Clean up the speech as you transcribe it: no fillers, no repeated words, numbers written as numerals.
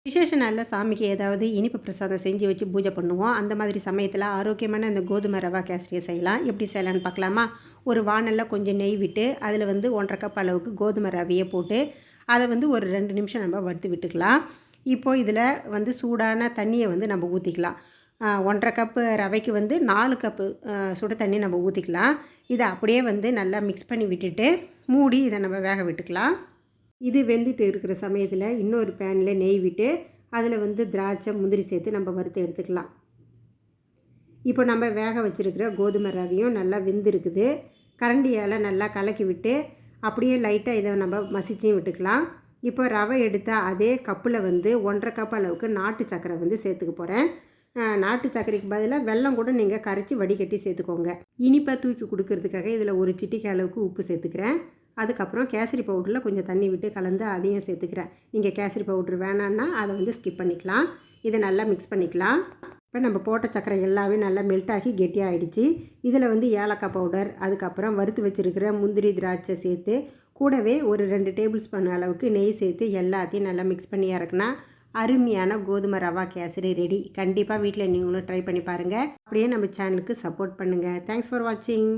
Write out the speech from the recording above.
விசேஷ நாளில் சாமிக்கு ஏதாவது இனிப்பு பிரசாதம் செஞ்சு வச்சு பூஜை பண்ணுவோம். அந்த மாதிரி சமயத்தில் ஆரோக்கியமான இந்த கோதுமை ரவா கேசரியை செய்யலாம். எப்படி செய்யலான்னு பார்க்கலாமா? ஒரு வாணலில் கொஞ்சம் நெய் விட்டு அதில் 1 1/2 கப் அளவுக்கு கோதுமை ரவையை போட்டு அதை ஒரு 2 நிமிஷம் நம்ம வறுத்து விட்டுக்கலாம். இப்போது இதில் சூடான தண்ணியை நம்ம ஊற்றிக்கலாம். 1 1/2 கப்பு ரவைக்கு 4 கப்பு சுடு தண்ணி நம்ம ஊற்றிக்கலாம். இதை அப்படியே நல்லா மிக்ஸ் பண்ணி விட்டுட்டு மூடி இதை நம்ம வேக விட்டுக்கலாம். இது வெந்துட்டு இருக்கிற சமயத்தில் இன்னொரு பேனில் நெய் விட்டு அதில் திராட்சை முந்திரி சேர்த்து நம்ம வறுத்து எடுத்துக்கலாம். இப்போ நம்ம வேக வச்சுருக்கிற கோதுமை ரவையும் நல்லா வெந்திருக்குது. கரண்டியால் நல்லா கலக்கி விட்டு அப்படியே லைட்டாக இதை நம்ம மசிச்சும் விட்டுக்கலாம். இப்போ ரவை எடுத்த அதே கப்பில் 1 1/2 கப் அளவுக்கு நாட்டு சர்க்கரை சேர்த்துக்க போகிறேன். நாட்டு சர்க்கரைக்கு பதிலாக வெல்லம் கூட நீங்கள் கரைச்சி வடிகட்டி சேர்த்துக்கோங்க. இனிப்பை தூக்கி கொடுக்கறதுக்காக இதில் ஒரு சிட்டிகை அளவுக்கு உப்பு சேர்த்துக்கிறேன். அதுக்கப்புறம் கேசரி பவுடரில் கொஞ்சம் தண்ணி விட்டு கலந்து அதையும் சேர்த்துக்கிறேன். நீங்கள் கேசரி பவுட்ரு வேணான்னா அதை ஸ்கிப் பண்ணிக்கலாம். இதை நல்லா மிக்ஸ் பண்ணிக்கலாம். இப்போ நம்ம போட்ட சர்க்கரை எல்லாமே நல்லா மெல்ட் ஆகி கெட்டியாகிடுச்சு. இதில் ஏலக்காய் பவுடர், அதுக்கப்புறம் வறுத்து வச்சுருக்கிற முந்திரி திராட்சை சேர்த்து கூடவே ஒரு 2 டேபிள் ஸ்பூன் அளவுக்கு நெய் சேர்த்து எல்லாத்தையும் நல்லா மிக்ஸ் பண்ணி இறக்குனா அருமையான கோதுமை ரவா கேசரி ரெடி. கண்டிப்பாக வீட்டில் நீங்களும் ட்ரை பண்ணி பாருங்கள். அப்படியே நம்ம சேனலுக்கு சப்போர்ட் பண்ணுங்கள். தேங்க்ஸ் ஃபார் வாட்சிங்.